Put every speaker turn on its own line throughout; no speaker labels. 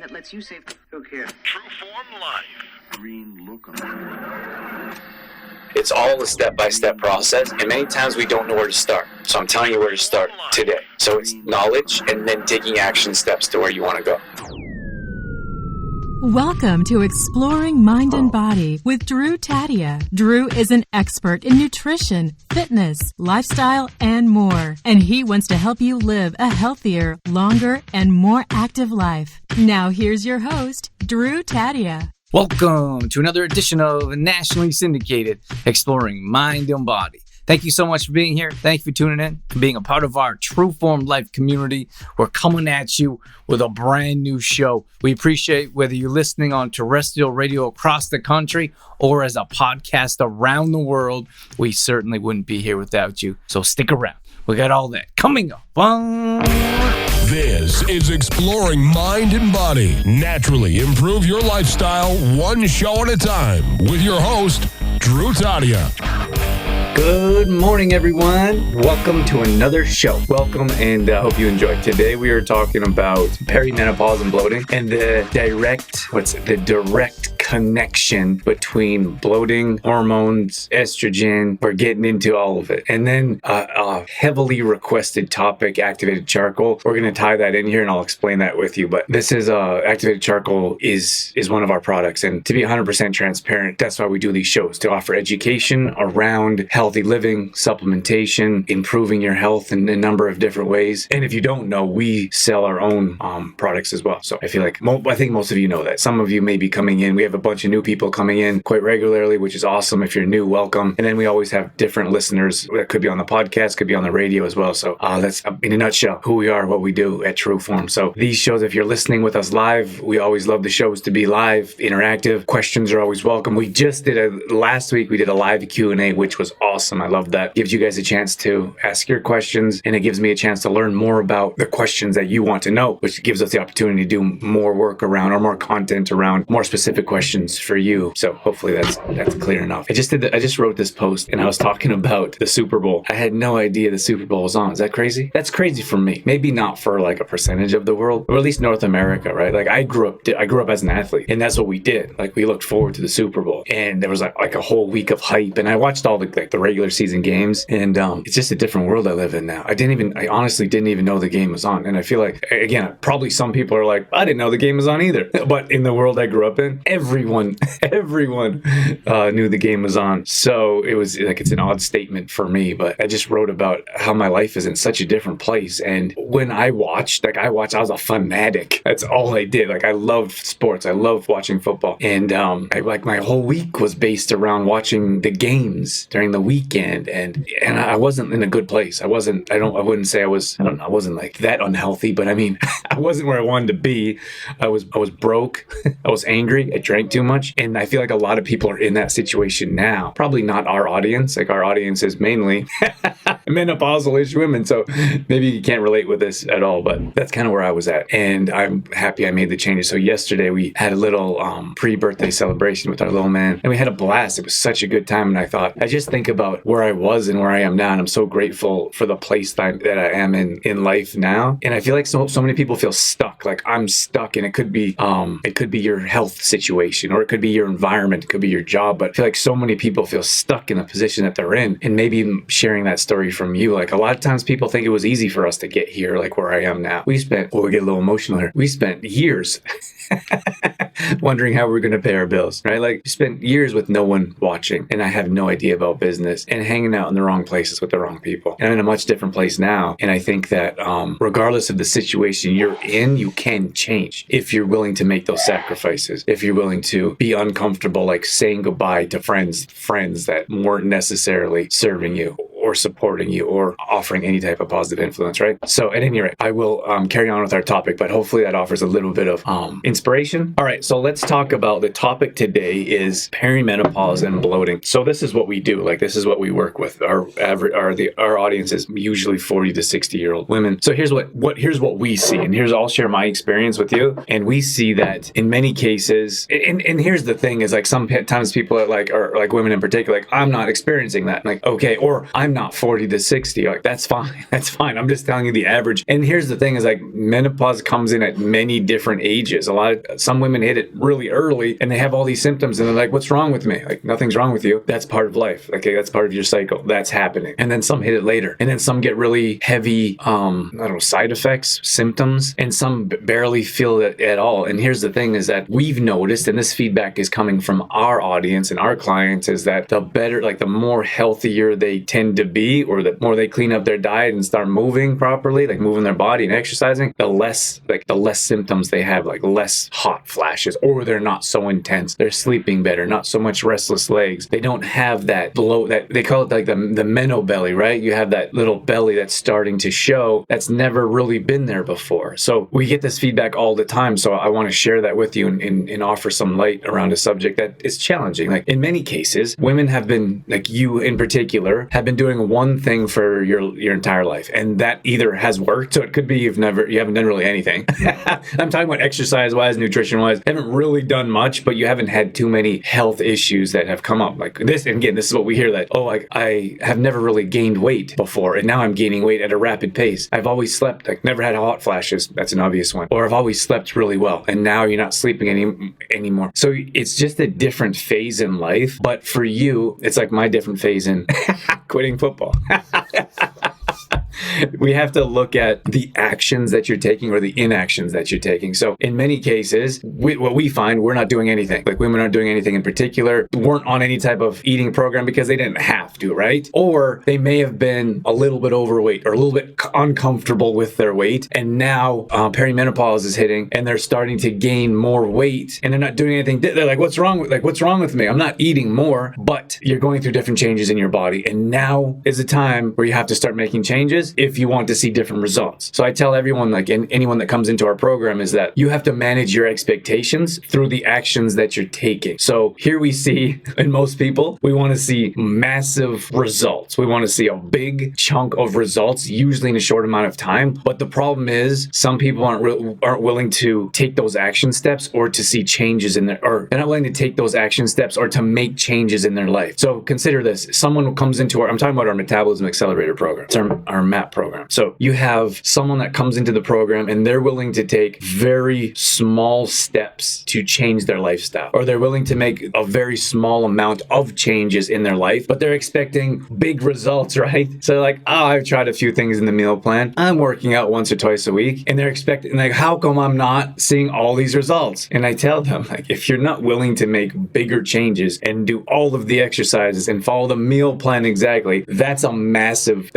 that lets you save.
Look here.
True Form Life.
Green look on.
It's all a step-by-step process, and many times we don't know where to start. So I'm telling you where to start today. So it's knowledge and then taking action steps to where you want to go.
Welcome to Exploring Mind and Body with Drew Tadia. Drew is an expert in nutrition, fitness, lifestyle, and more. And he wants to help you live a healthier, longer, and more active life. Now here's your host, Drew Tadia.
Welcome to another edition of nationally syndicated Exploring Mind and Body. Thank you so much for being here. Thank you for tuning in and being a part of our True Form Life community. We're coming at you with a brand new show. We appreciate whether you're listening on terrestrial radio across the country or as a podcast around the world. We certainly wouldn't be here without you. So stick around. We got all that coming up.
This is Exploring Mind and Body. Naturally improve your lifestyle one show at a time with your host, Drew Tadia.
Good morning, everyone. Welcome to another show. Welcome, and hope you enjoyed. Today we are talking about perimenopause and bloating and the direct connection between bloating, hormones, estrogen. We're getting into all of it. And then a heavily requested topic, activated charcoal. We're going to tie that in here and I'll explain that with you. But this is activated charcoal is one of our products. And to be 100% transparent, that's why we do these shows, to offer education around healthy living, supplementation, improving your health in a number of different ways. And if you don't know, we sell our own products as well. So I feel like, I think most of you know that. Some of you may be coming in. We have a bunch of new people coming in quite regularly, which is awesome. If you're new, welcome. And then we always have different listeners that could be on the podcast, could be on the radio as well. So that's, in a nutshell, who we are, what we do at True Form. So these shows, if you're listening with us live, we always love the shows to be live, interactive. Questions are always welcome. We just did last week, we did a live Q&A, which was awesome. I love that. Gives you guys a chance to ask your questions, and it gives me a chance to learn more about the questions that you want to know, which gives us the opportunity to do more work around or more content around more specific questions for you. So hopefully that's clear enough. I just wrote this post and I was talking about the Super Bowl. I had no idea the Super Bowl was on. Is that crazy? That's crazy for me. Maybe not for like a percentage of the world, or at least North America, right? Like I grew up as an athlete, and that's what we did. Like we looked forward to the Super Bowl, and there was like a whole week of hype, and I watched all the regular season games, and it's just a different world I live in now. I honestly didn't even know the game was on. And I feel like, again, probably some people are like, I didn't know the game was on either. But in the world I grew up in, everyone knew the game was on. So it was like, it's an odd statement for me, but I just wrote about how my life is in such a different place. And when I watched, I was a fanatic. That's all I did. Like I loved sports. I loved watching football. And my whole week was based around watching the games during the weekend. And I wasn't in a good place. I wasn't like that unhealthy, but I mean, I wasn't where I wanted to be. I was broke. I was angry. I drank too much. And I feel like a lot of people are in that situation now. Probably not our audience. Like our audience is mainly menopausal-ish women. So maybe you can't relate with this at all, but that's kind of where I was at. And I'm happy I made the changes. So yesterday we had a little pre-birthday celebration with our little man, and we had a blast. It was such a good time. And I just think about where I was and where I am now. And I'm so grateful for the place that I am in life now. And I feel like so many people feel stuck. Like I'm stuck, and it could be your health situation, or it could be your environment, it could be your job. But I feel like so many people feel stuck in the position that they're in. And maybe even sharing that story from you, like a lot of times people think it was easy for us to get here, like where I am now. We get a little emotional here. We spent years wondering how we're going to pay our bills, right? Like we spent years with no one watching, and I have no idea about business, and hanging out in the wrong places with the wrong people. And I'm in a much different place now. And I think that regardless of the situation you're in, you can change if you're willing to make those sacrifices, if you're willing to be uncomfortable, like saying goodbye to friends that weren't necessarily serving you or supporting you or offering any type of positive influence, right? So at any rate, I will carry on with our topic, but hopefully that offers a little bit of inspiration. All right, so let's talk about the topic today is perimenopause and bloating. So this is what we do. Like this is what we work with. Our audience is usually 40 to 60 year old women. So here's what we see, and I'll share my experience with you. And we see that in many cases, and here's the thing is like sometimes people are like women in particular, like I'm not experiencing that. Like okay, or I'm I'm not 40 to 60. Like, that's fine. That's fine. I'm just telling you the average. And here's the thing is like menopause comes in at many different ages. Some women hit it really early and they have all these symptoms and they're like, what's wrong with me? Like, nothing's wrong with you. That's part of life. Okay, that's part of your cycle. That's happening. And then some hit it later. And then some get really heavy, side effects, symptoms, and some barely feel it at all. And here's the thing is that we've noticed, and this feedback is coming from our audience and our clients, is that the better, like the more healthier they tend to be, or the more they clean up their diet and start moving properly, like moving their body and exercising, the less symptoms they have, like less hot flashes, or they're not so intense. They're sleeping better, not so much restless legs. They don't have that bloat, that they call it like the Meno Belly, right? You have that little belly that's starting to show that's never really been there before. So we get this feedback all the time. So I want to share that with you and offer some light around a subject that is challenging. Like in many cases, women have been, like you in particular, have been doing one thing for your entire life, and that either has worked, so it could be you haven't done really anything. I'm talking about exercise-wise, nutrition-wise, haven't really done much, but you haven't had too many health issues that have come up. Like this, and again, this is what we hear, that, I have never really gained weight before, and now I'm gaining weight at a rapid pace. I've always slept, like never had hot flashes. That's an obvious one. Or I've always slept really well, and now you're not sleeping anymore. So it's just a different phase in life. But for you, it's like my different phase in quitting football. We have to look at the actions that you're taking or the inactions that you're taking. So in many cases, what we find, we're not doing anything. Like women aren't doing anything in particular, weren't on any type of eating program because they didn't have to, right? Or they may have been a little bit overweight or a little bit uncomfortable with their weight. And now perimenopause is hitting and they're starting to gain more weight and they're not doing anything. They're like, what's wrong with me? I'm not eating more, but you're going through different changes in your body. And now is the time where you have to start making changes if you want to see different results. So I tell everyone, like anyone that comes into our program, is that you have to manage your expectations through the actions that you're taking. So here we see, in most people, we want to see massive results. We want to see a big chunk of results, usually in a short amount of time. But the problem is some people aren't willing to take those action steps or to see changes in or they're not willing to take those action steps or to make changes in their life. So consider this. Someone who comes into I'm talking about our Metabolism Accelerator program. It's our MAP program. So you have someone that comes into the program and they're willing to take very small steps to change their lifestyle, or they're willing to make a very small amount of changes in their life, but they're expecting big results, right? So like, I've tried a few things in the meal plan. I'm working out once or twice a week, and they're expecting, like, how come I'm not seeing all these results? And I tell them, like, if you're not willing to make bigger changes and do all of the exercises and follow the meal plan exactly, that's massive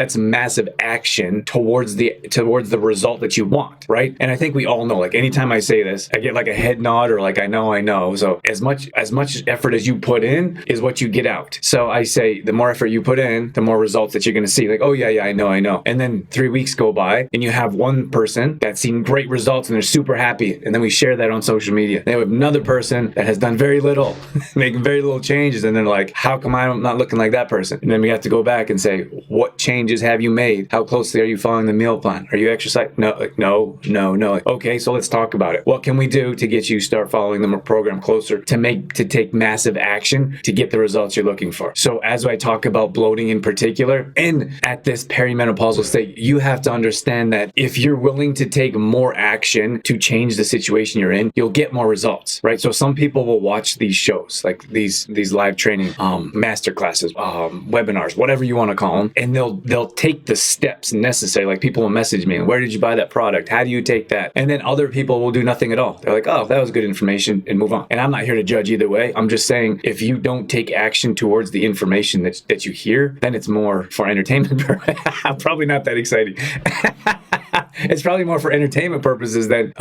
action towards the result that you want, right? And I think we all know, like, anytime I say this, I get like a head nod or like, I know. So as much effort as you put in is what you get out. So I say, the more effort you put in, the more results that you're going to see. Like, oh yeah, I know. And then 3 weeks go by and you have one person that's seen great results and they're super happy. And then we share that on social media. They have another person that has done very little, making very little changes. And they're like, how come I'm not looking like that person? And then we have to go back and say, what changes have you made? How closely are you following the meal plan? Are you exercising? No. Like, okay, so let's talk about it. What can we do to get you start following the program closer to take massive action to get the results you're looking for? So as I talk about bloating in particular, and at this perimenopausal state, you have to understand that if you're willing to take more action to change the situation you're in, you'll get more results, right? So some people will watch these shows, like these live training, master classes, webinars, whatever you want to call them, and they'll take the steps necessary. Like, people will message me, where did you buy that product? How do you take that? And then other people will do nothing at all. They're like, oh, that was good information, and move on. And I'm not here to judge either way. I'm just saying, if you don't take action towards the information that you hear, then it's more for entertainment. Probably not that exciting. It's probably more for entertainment purposes than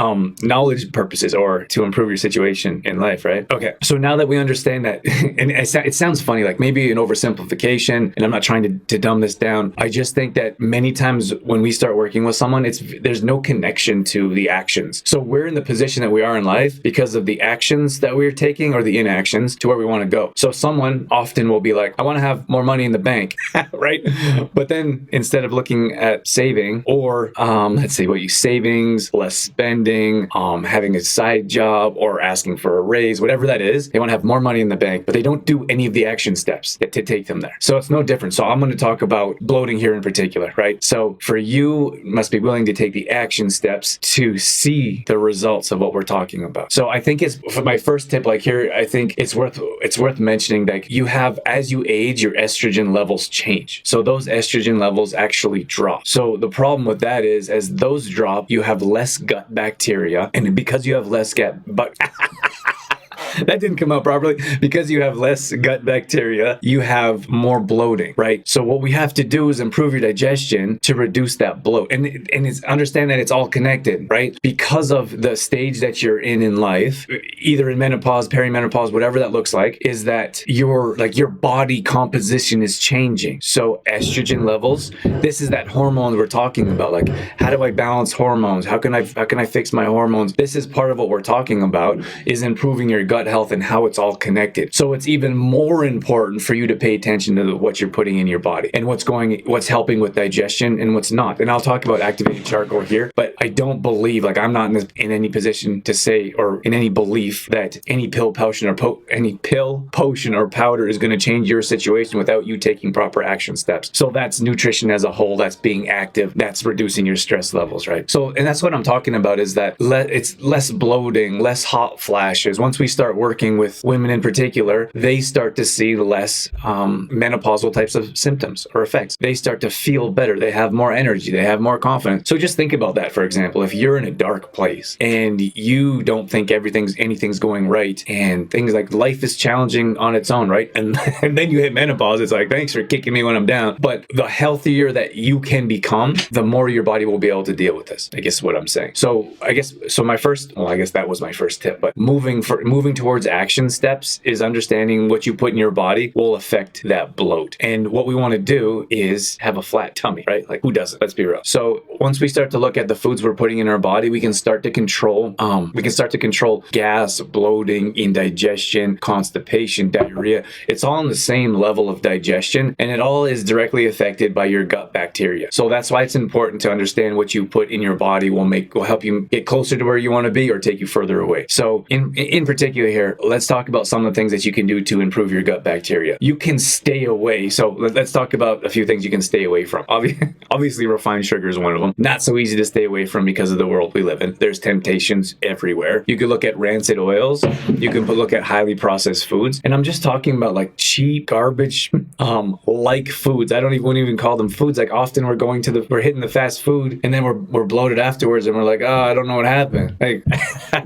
knowledge purposes, or to improve your situation in life, right? Okay, so now that we understand that, and it sounds funny, like maybe an oversimplification, and I'm not trying to dumb this down. I just think that many times when we start working with someone, there's no connection to the actions. So we're in the position that we are in life because of the actions that we're taking, or the inactions, to where we want to go. So someone often will be like, I want to have more money in the bank, right? But then instead of looking at saving, or what you savings, less spending, having a side job or asking for a raise, whatever that is. They want to have more money in the bank, but they don't do any of the action steps to take them there. So it's no different. So I'm going to talk about bloating here in particular, right? So for you must be willing to take the action steps to see the results of what we're talking about. So I think it's for my first tip, like here, I think it's worth mentioning that you have, as you age, your estrogen levels change. So those estrogen levels actually drop. So the problem with that is, as those drop, you have less gut bacteria, and because you have less gut, but that didn't come out properly. Because you have less gut bacteria, you have more bloating, right? So what we have to do is improve your digestion to reduce that bloat. And it's understand that it's all connected, right? Because of the stage that you're in life, either in menopause, perimenopause, whatever that looks like, is that your body composition is changing. So estrogen levels, this is that hormone we're talking about. Like, how do I balance hormones? How can I fix my hormones? This is part of what we're talking about, is improving your gut health and how it's all connected. So it's even more important for you to pay attention to what you're putting in your body and what's helping with digestion and what's not. And I'll talk about activated charcoal here, but I don't believe, like, I'm not in any position to say, or in any belief, that any pill, potion, or powder is going to change your situation without you taking proper action steps. So that's nutrition as a whole. That's being active. That's reducing your stress levels, right? So, and that's what I'm talking about, is that it's less bloating, less hot flashes. Once we start working with women in particular, they start to see less menopausal types of symptoms or effects. They start to feel better. They have more energy. They have more confidence. So just think about that. For example, if you're in a dark place and you don't think anything's going right, and things like life is challenging on its own, right? And then you hit menopause, it's like, thanks for kicking me when I'm down. But the healthier that you can become, the more your body will be able to deal with this, I guess is what I'm saying. So I guess that was my first tip. But moving towards action steps is understanding what you put in your body will affect that bloat. And what we want to do is have a flat tummy, right? Like, who doesn't? Let's be real. So once we start to look at the foods we're putting in our body, we can start to control gas, bloating, indigestion, constipation, diarrhea. It's all on the same level of digestion, and it all is directly affected by your gut bacteria. So that's why it's important to understand what you put in your body will help you get closer to where you want to be or take you further away. So in particular here, let's talk about some of the things that you can do to improve your gut bacteria. You can stay away. So let's talk about a few things you can stay away from. Obviously, refined sugar is one of them. Not so easy to stay away from because of the world we live in. There's temptations everywhere. You could look at rancid oils. You can look at highly processed foods. And I'm just talking about like cheap garbage like foods. I wouldn't even call them foods. Like, often we're hitting the fast food, and then we're bloated afterwards, and we're like, oh, I don't know what happened. Like,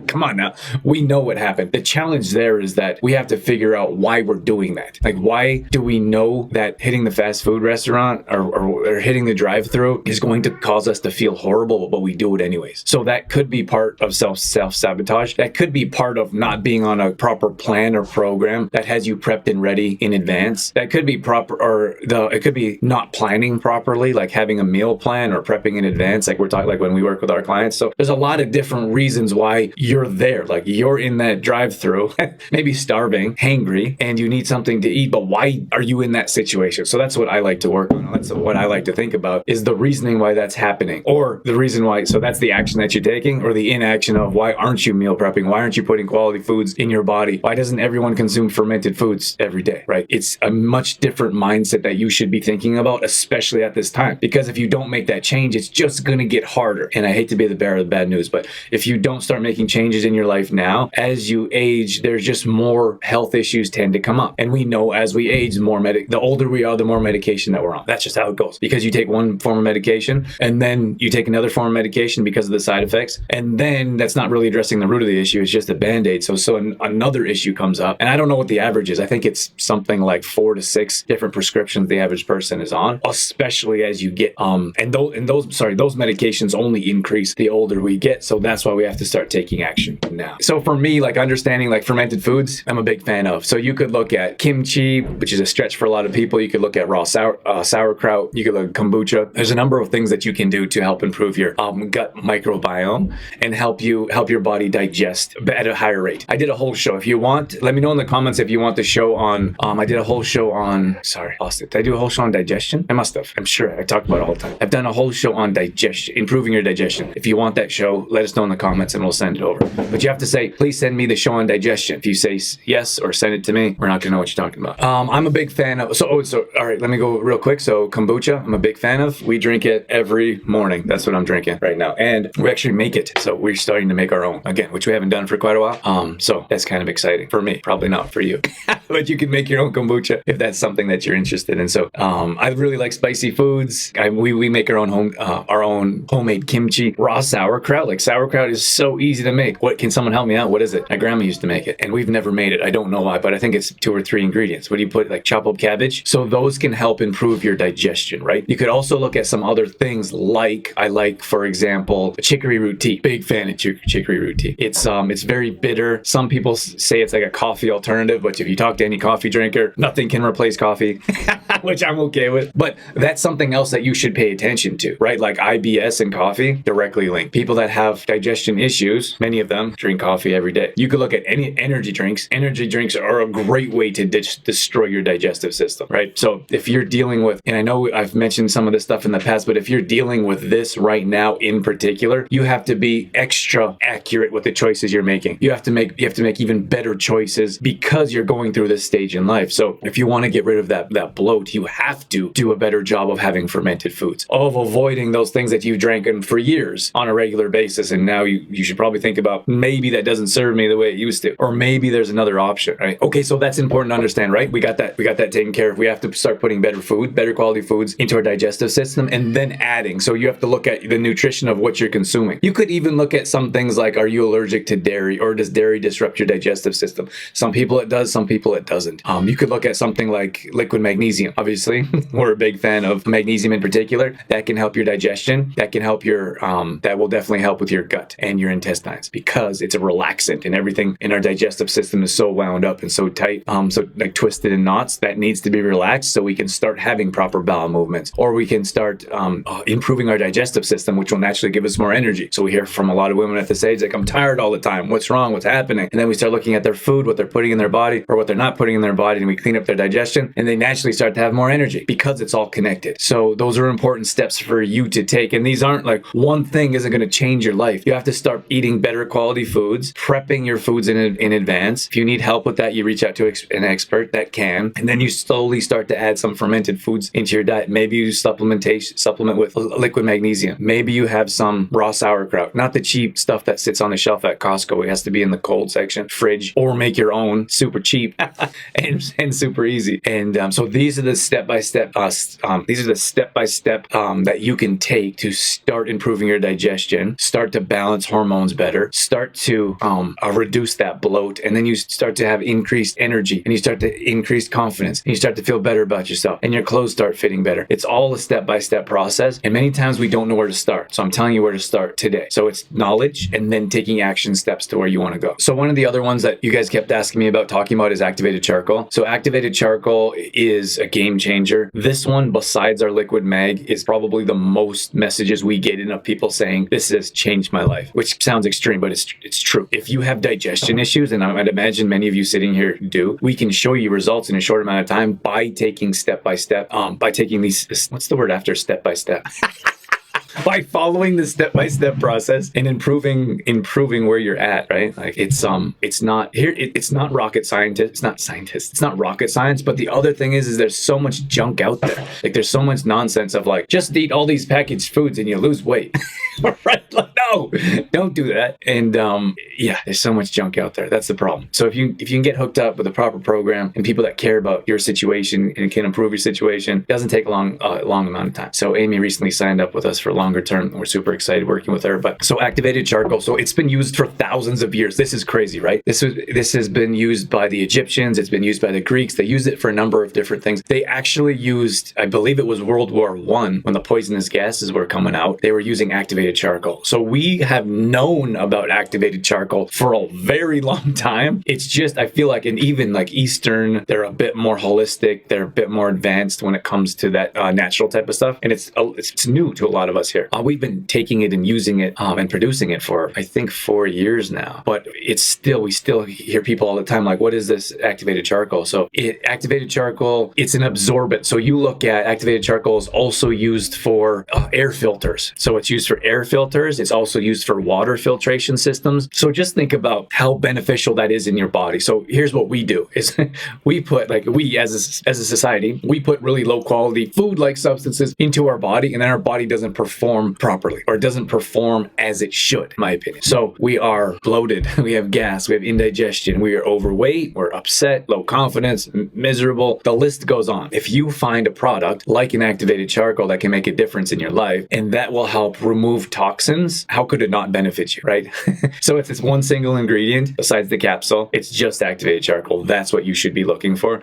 come on now. We know what happened. The challenge there is that we have to figure out why we're doing that. Like, why do we know that hitting the fast food restaurant or hitting the drive-thru is going to cause us to feel horrible, but we do it anyways? So that could be part of self-sabotage. That could be part of not being on a proper plan or program that has you prepped and ready in advance. That could be it could be not planning properly, like having a meal plan or prepping in advance, like we're talking, like when we work with our clients. So there's a lot of different reasons why you're there. Like, you're in that drive-thru, maybe starving, hangry, and you need something to eat, but why are you in that situation? So that's what I like to work on. That's what I like to think about, is the reasoning why that's happening, or the reason why. So that's the action that you're taking, or the inaction of why aren't you meal prepping? Why aren't you putting quality foods in your body? Why doesn't everyone consume fermented foods every day, right? It's a much different mindset that you should be thinking about, especially at this time, because if you don't make that change, it's just going to get harder. And I hate to be the bearer of the bad news, but if you don't start making changes in your life now, as you age, there's just more health issues tend to come up. And we know as we age, the older we are, the more medication that we're on. That's just how it goes. Because you take one form of medication, and then you take another form of medication because of the side effects, and then that's not really addressing the root of the issue. It's just a band-aid. So another issue comes up, and I don't know what the average is. I think it's something like 4 to 6 different prescriptions the average person is on, especially as you get and those medications only increase the older we get. So that's why we have to start taking action now. So for me, like, understanding understanding like fermented foods, I'm a big fan of. So you could look at kimchi, which is a stretch for a lot of people. You could look at raw sauerkraut. You could look at kombucha. There's a number of things that you can do to help improve your gut microbiome and help your body digest at a higher rate. I did a whole show. If you want, let me know in the comments if you want the show on. I did a whole show on. Sorry, lost it. Did I do a whole show on digestion? I must have. I'm sure I talk about it all the time. I've done a whole show on digestion, improving your digestion. If you want that show, let us know in the comments and we'll send it over. But you have to say, please send me the show on digestion. If you say yes or send it to me, we're not gonna know what you're talking about. I'm a big fan of. So all right, let me go real quick. So kombucha, I'm a big fan of. We drink it every morning. That's what I'm drinking right now, and we actually make it. So we're starting to make our own again, which we haven't done for quite a while. So that's kind of exciting for me. Probably not for you, but you can make your own kombucha if that's something that you're interested in. So I really like spicy foods. We make our own homemade kimchi, raw sauerkraut. Like sauerkraut is so easy to make. What can someone help me out? What is it? My grandma used to make it, and we've never made it. I don't know why, but I think it's 2 or 3 ingredients. What do you put? Like chop up cabbage. So those can help improve your digestion, right? You could also look at some other things like I like, for example, chicory root tea. Big fan of chicory root tea. It's very bitter. Some people say it's like a coffee alternative, but if you talk to any coffee drinker, nothing can replace coffee, which I'm okay with. But that's something else that you should pay attention to, right? Like IBS and coffee directly linked. People that have digestion issues, many of them drink coffee every day. You could look at any energy drinks. Energy drinks are a great way to destroy your digestive system, right? So if you're dealing with, and I know I've mentioned some of this stuff in the past, but if you're dealing with this right now in particular, you have to be extra accurate with the choices you're making. You have to make even better choices because you're going through this stage in life. So if you want to get rid of that bloat, you have to do a better job of having fermented foods, of avoiding those things that you've drank for years on a regular basis. And now you should probably think about, maybe that doesn't serve me the way it used to, or maybe there's another option, right? Okay, so that's important to understand, right? We got that taken care of. We have to start putting better quality foods into our digestive system, and then adding. So you have to look at the nutrition of what you're consuming. You could even look at some things like, are you allergic to dairy, or does dairy disrupt your digestive system? Some people it does, some people it doesn't. You could look at something like liquid magnesium. Obviously, we're a big fan of magnesium in particular. That can help your digestion. That can help that will definitely help with your gut and your intestines, because it's a relaxant, and everything in our digestive system is so wound up and so tight, so like twisted in knots, that needs to be relaxed so we can start having proper bowel movements, or we can start improving our digestive system, which will naturally give us more energy. So we hear from a lot of women at this age, like, I'm tired all the time. What's wrong? What's happening? And then we start looking at their food, what they're putting in their body or what they're not putting in their body, and we clean up their digestion, and they naturally start to have more energy because it's all connected. So those are important steps for you to take. And these aren't like, one thing isn't going to change your life. You have to start eating better quality foods, prepping your foods in advance. If you need help with that, you reach out to an expert that can, and then you slowly start to add some fermented foods into your diet. Maybe you supplement with liquid magnesium. Maybe you have some raw sauerkraut, not the cheap stuff that sits on the shelf at Costco. It has to be in the cold section, fridge, or make your own, super cheap and super easy. And so these are the step-by-step that you can take to start improving your digestion, start to balance hormones better, start to reduce that bloat, and then you start to have increased energy, and you start to increase confidence, and you start to feel better about yourself, and your clothes start fitting better. It's all a step-by-step process, and many times we don't know where to start. So I'm telling you where to start today. So it's knowledge and then taking action steps to where you want to go. So one of the other ones that you guys kept asking me about talking about is activated charcoal. So activated charcoal is a game changer. This one, besides our liquid mag, is probably the most messages we get in of people saying, this has changed my life, which sounds extreme, but it's true. If you have digestion issues, and I'd imagine many of you sitting here do, we can show you results in a short amount of time by taking step by step, by taking these, what's the word after step by step? By following the step-by-step process and improving where you're at, right? Like it's not rocket scientist. It's not rocket science. But the other thing is there's so much junk out there. Like there's so much nonsense of like, just eat all these packaged foods and you lose weight. Right? Like, no, don't do that. And there's so much junk out there. That's the problem. So if you can get hooked up with a proper program and people that care about your situation and can improve your situation, it doesn't take a long amount of time. So Amy recently signed up with us for longer term. We're super excited working with her. But so activated charcoal, so it's been used for thousands of years. This is crazy, right? This has been used by the Egyptians. It's been used by the Greeks. They used it for a number of different things. They actually used, I believe it was World War I, when the poisonous gases were coming out, they were using activated charcoal. So we have known about activated charcoal for a very long time. It's just, I feel like, and even like Eastern, they're a bit more holistic. They're a bit more advanced when it comes to that natural type of stuff. And it's new to a lot of us here. We've been taking it and using it and producing it for, I think, 4 years now. But we still hear people all the time like, what is this activated charcoal? So activated charcoal, it's an absorbent. So you look at activated charcoal is also used for air filters. So it's used for air filters. It's also used for water filtration systems. So just think about how beneficial that is in your body. So here's what we do is we put, like, we as a society, we put really low quality food-like substances into our body, and then our body doesn't perform properly, or doesn't perform as it should, in my opinion. So we are bloated, we have gas, we have indigestion, we are overweight, we're upset, low confidence, miserable. The list goes on. If you find a product like an activated charcoal that can make a difference in your life, and that will help remove toxins, how could it not benefit you, right? So if it's one single ingredient besides the capsule, it's just activated charcoal. That's what you should be looking for.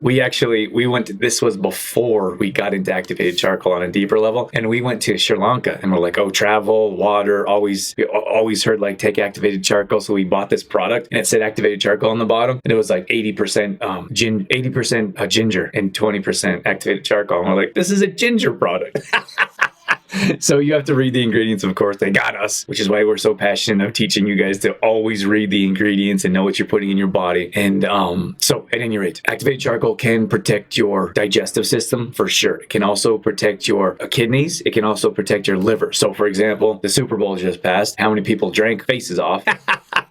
This was before we got into activated charcoal on a deeper level, and we went to Sri Lanka, and we're like, oh, travel, water, we always heard like take activated charcoal. So we bought this product and it said activated charcoal on the bottom, and it was like 80% ginger and 20% activated charcoal. And we're like, this is a ginger product. So you have to read the ingredients, of course. They got us, which is why we're so passionate of teaching you guys to always read the ingredients and know what you're putting in your body. And so at any rate, activated charcoal can protect your digestive system for sure. It can also protect your kidneys. It can also protect your liver. So for example, the Super Bowl just passed. How many people drank faces off?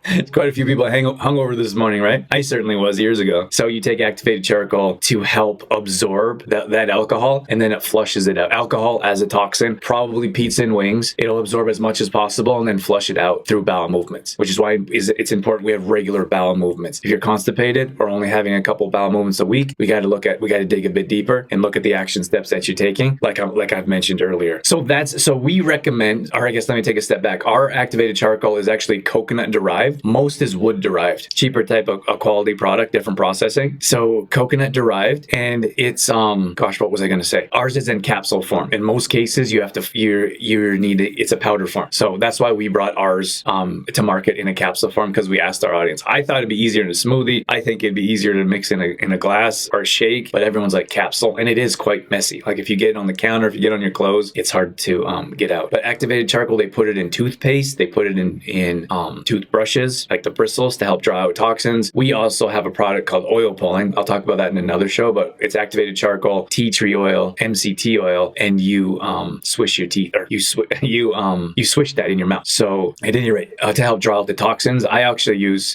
It's quite a few people hungover this morning, right? I certainly was years ago. So you take activated charcoal to help absorb that alcohol, and then it flushes it out. Alcohol as a toxin, probably pizza and wings. It'll absorb as much as possible and then flush it out through bowel movements, which is why it's important we have regular bowel movements. If you're constipated or only having a couple bowel movements a week, we got to dig a bit deeper and look at the action steps that you're taking, like I've mentioned earlier. So we recommend, or I guess let me take a step back. Our activated charcoal is actually coconut derived. Most is wood derived, cheaper type of a quality product, different processing. So coconut derived, and it's what was I going to say? Ours is in capsule form. In most cases, it's a powder form. So that's why we brought ours to market in a capsule form, because we asked our audience. I thought it'd be easier in a smoothie. I think it'd be easier to mix in a glass or a shake, but everyone's like capsule, and it is quite messy. Like if you get it on the counter, if you get it on your clothes, it's hard to get out. But activated charcoal, they put it in toothpaste, they put it in toothbrushes, like the bristles, to help draw out toxins. We also have a product called oil pulling. I'll talk about that in another show, but it's activated charcoal, tea tree oil, MCT oil, and you swish your teeth, or you swish that in your mouth. So at any rate, to help draw out the toxins,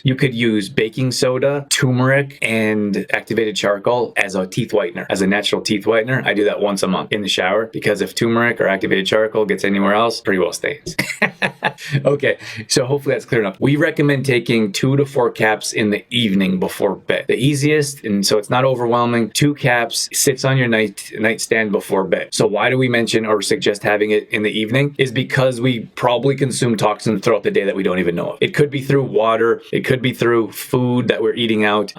you could use baking soda, turmeric, and activated charcoal as a teeth whitener, as a natural teeth whitener. I do that once a month in the shower, because if turmeric or activated charcoal gets anywhere else, pretty well stains. Okay, so hopefully that's clear enough. We recommend taking 2 to 4 caps in the evening before bed. The easiest, and so it's not overwhelming, 2 caps sits on your nightstand before bed. So why do we mention or suggest having it in the evening? Is because we probably consume toxins throughout the day that we don't even know of. It could be through water, it could be through food that we're eating out,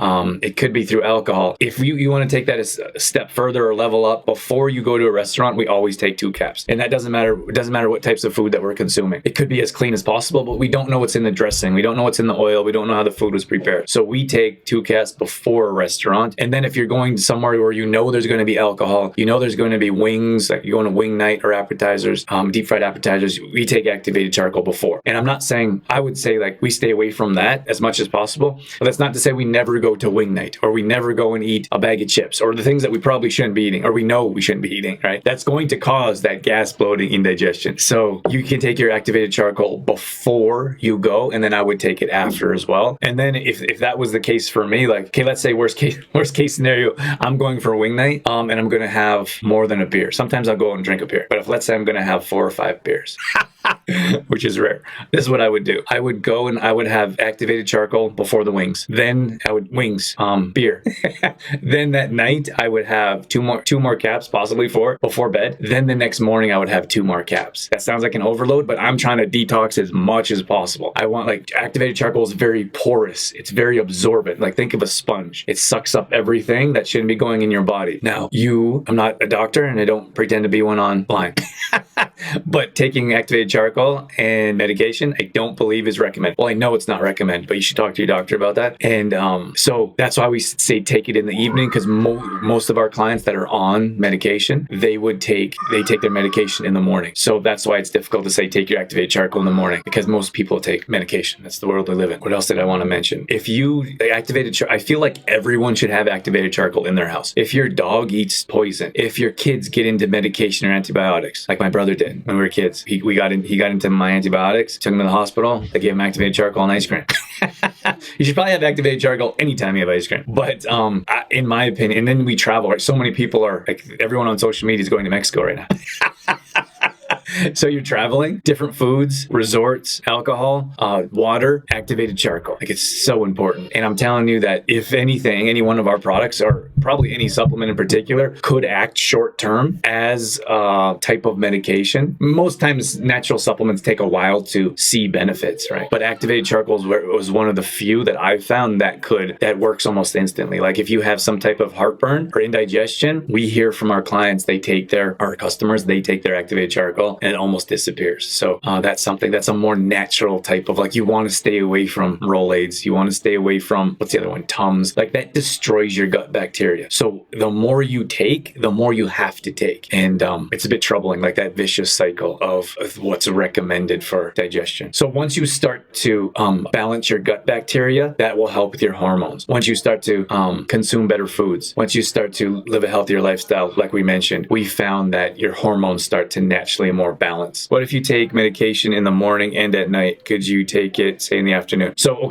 it could be through alcohol. If you want to take that a step further or level up, before you go to a restaurant, we always take 2 caps. And that doesn't matter. It doesn't matter what types of food that we're consuming. It could be as clean as possible, but we don't know what's in the dressing. We don't know what's in the oil. We don't know how the food was prepared. So we take 2 caps before a restaurant. And then if you're going somewhere where you know there's going to be alcohol, you know there's going to be wings, like you're going to wing night or appetizers, deep fried appetizers, we take activated charcoal before. And I'm not saying, I would say like we stay away from that as much as possible. But that's not to say we never go to wing night, or we never go and eat a bag of chips, or the things that we probably shouldn't be eating, or we know we shouldn't be eating, right? That's going to cause that gas, bloating, indigestion. So you can take your activated charcoal before you go, and then I would take it after as well. And then if that was the case for me, like, okay, let's say worst case scenario, I'm going for wing night, and I'm going to have more than a beer. Sometimes I'll go and drink a beer. But if let's say I'm going to have 4 or 5 beers, which is rare. This is what I would do. I would go and I would have activated charcoal before the wings. Then I would beer. Then that night I would have two more caps, possibly four, before bed. Then the next morning I would have 2 more caps. That sounds like an overload, but I'm trying to detox as much as possible. I want, like, activated charcoal is very porous. It's very absorbent. Like, think of a sponge. It sucks up everything that shouldn't be going in your body. Now, I'm not a doctor and I don't pretend to be one online. But taking activated charcoal and medication, I don't believe is recommended. Well, I know it's not recommended, but you should talk to your doctor about that. And so that's why we say take it in the evening, because most of our clients that are on medication, they take their medication in the morning. So that's why it's difficult to say take your activated charcoal in the morning, because most people take medication. That's the world we live in. What else did I want to mention? If you activated charcoal, I feel like everyone should have activated charcoal in their house. If your dog eats poison, if your kids get into medication or antibiotics, like my brother did when we were kids, he got into my antibiotics, took him to the hospital, they gave him activated charcoal and ice cream. You should probably have activated charcoal anytime you have ice cream. But in my opinion, and then we travel, right? So many people are, like, everyone on social media is going to Mexico right now. So you're traveling, different foods, resorts, alcohol, water, activated charcoal. Like, it's so important. And I'm telling you that if anything, any one of our products, or probably any supplement in particular, could act short term as a type of medication. Most times natural supplements take a while to see benefits, right? But activated charcoal was one of the few that I've found that works almost instantly. Like, if you have some type of heartburn or indigestion, we hear from our clients, our customers, they take their activated charcoal and it almost disappears. So that's a more natural type of, like, you want to stay away from Rolaids. You want to stay away from, what's the other one? Tums. Like, that destroys your gut bacteria. So the more you take, the more you have to take. And it's a bit troubling, like that vicious cycle of what's recommended for digestion. So once you start to balance your gut bacteria, that will help with your hormones. Once you start to consume better foods, once you start to live a healthier lifestyle, like we mentioned, we found that your hormones start to naturally more balance. What if you take medication in the morning and at night? Could you take it, say, in the afternoon? So,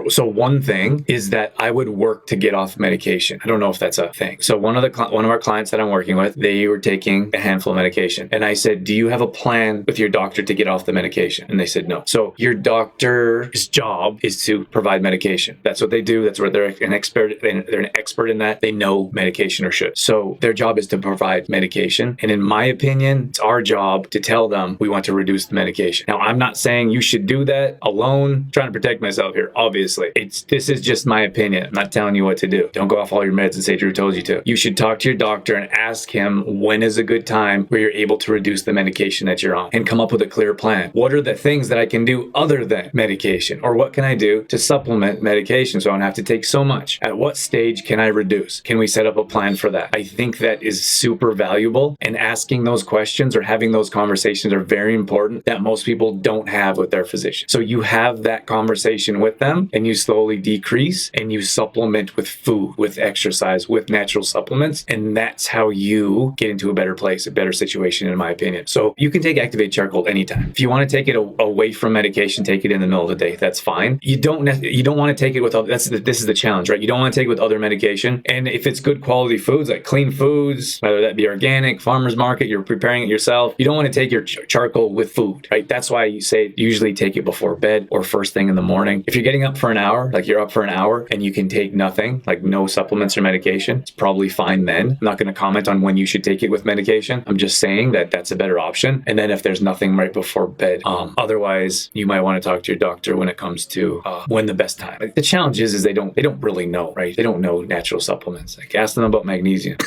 so one thing is that I would work to get off medication. I don't know if that's a thing. So one of our clients that I'm working with, they were taking a handful of medication. And I said, do you have a plan with your doctor to get off the medication? And they said, no. So your doctor's job is to provide medication. That's what they do. That's where they're an expert. They're an expert in that. They know medication, or should. So their job is to provide medication. And in my opinion, it's our job to tell them we want to reduce the medication. Now, I'm not saying you should do that alone. I'm trying to protect myself here, obviously. This is just my opinion. I'm not telling you what to do. Don't go off all your meds and say Drew told you to. You should talk to your doctor and ask him when is a good time where you're able to reduce the medication that you're on, and come up with a clear plan. What are the things that I can do other than medication? Or what can I do to supplement medication so I don't have to take so much? At what stage can I reduce? Can we set up a plan for that? I think that is super valuable, and asking those questions or having those conversations are very important that most people don't have with their physician. So you have that conversation with them, and you slowly decrease, and you supplement with food, with exercise, with natural supplements, and that's how you get into a better place, a better situation, in my opinion. So you can take activated charcoal anytime. If you want to take it away from medication, take it in the middle of the day. That's fine. You don't want to take it with other. This is the challenge, right? You don't want to take it with other medication. And if it's good quality foods, like clean foods, whether that be organic, farmer's market, you're preparing it yourself, you don't want to take your charcoal with food, right? That's why you say usually take it before bed or first thing in the morning. If you're getting up for an hour, like you're up for an hour and you can take nothing, like no supplements or medication, it's probably fine then. I'm not going to comment on when you should take it with medication. I'm just saying that that's a better option. And then if there's nothing right before bed, otherwise you might want to talk to your doctor when it comes to when the best time. Like, the challenge is they don't really know, right? They don't know natural supplements. Like, ask them about magnesium.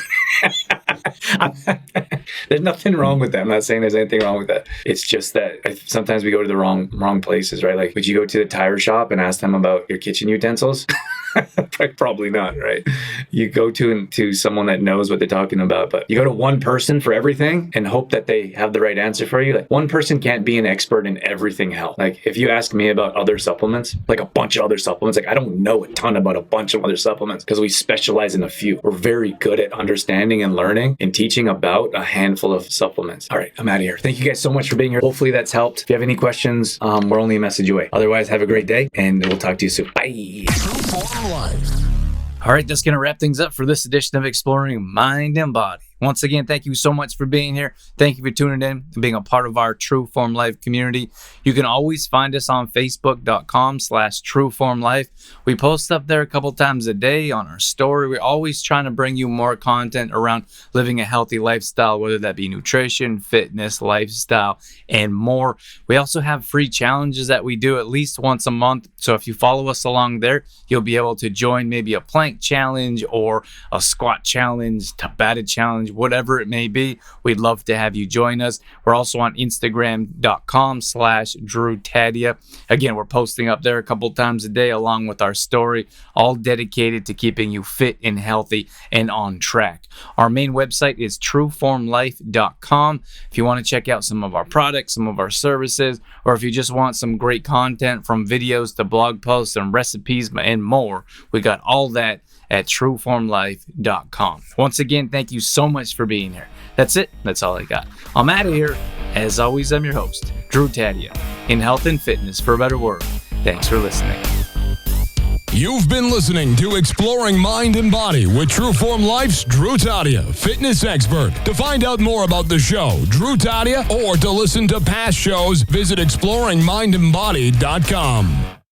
There's nothing wrong with that. I'm not saying there's anything wrong with that. It's just that sometimes we go to the wrong places, right? Like, would you go to the tire shop and ask them about your kitchen utensils? Probably not, right? You go to someone that knows what they're talking about, but you go to one person for everything and hope that they have the right answer for you. Like, one person can't be an expert in everything health. Like, if you ask me about other supplements, like a bunch of other supplements, like I don't know a ton about a bunch of other supplements because we specialize in a few. We're very good at understanding and learning and teaching about a handful of supplements. All right, I'm out of here. Thank you guys so much for being here. Hopefully that's helped. If you have any questions, we're only a message away. Otherwise, have a great day and we'll talk to you soon. Bye.
Life.
All right, that's going to wrap things up for this edition of Exploring Mind and Body.
Once again, thank you so much for being here. Thank you for tuning in and being a part of our True Form Life community. You can always find us on facebook.com/trueformlife. We post up there a couple times a day on our story. We're always trying to bring you more content around living a healthy lifestyle, whether that be nutrition, fitness, lifestyle, and more. We also have free challenges that we do at least once a month. So if you follow us along there, you'll be able to join maybe a plank challenge or a squat challenge, Tabata challenge, whatever it may be. We'd love to have you join us. We're also on Instagram.com/DrewTadia. Again, we're posting up there a couple times a day along with our story, all dedicated to keeping you fit and healthy and on track. Our main website is trueformlife.com. If you want to check out some of our products, some of our services, or if you just want some great content from videos to blog posts and recipes and more, we got all that at trueformlife.com. Once again, thank you so much for being here. That's it. That's all I got. I'm out of here. As always, I'm your host, Drew Tadia, in health and fitness for a better world. Thanks for listening.
You've been listening to Exploring Mind and Body with True Form Life's Drew Tadia, fitness expert. To find out more about the show, Drew Tadia, or to listen to past shows, visit exploringmindandbody.com.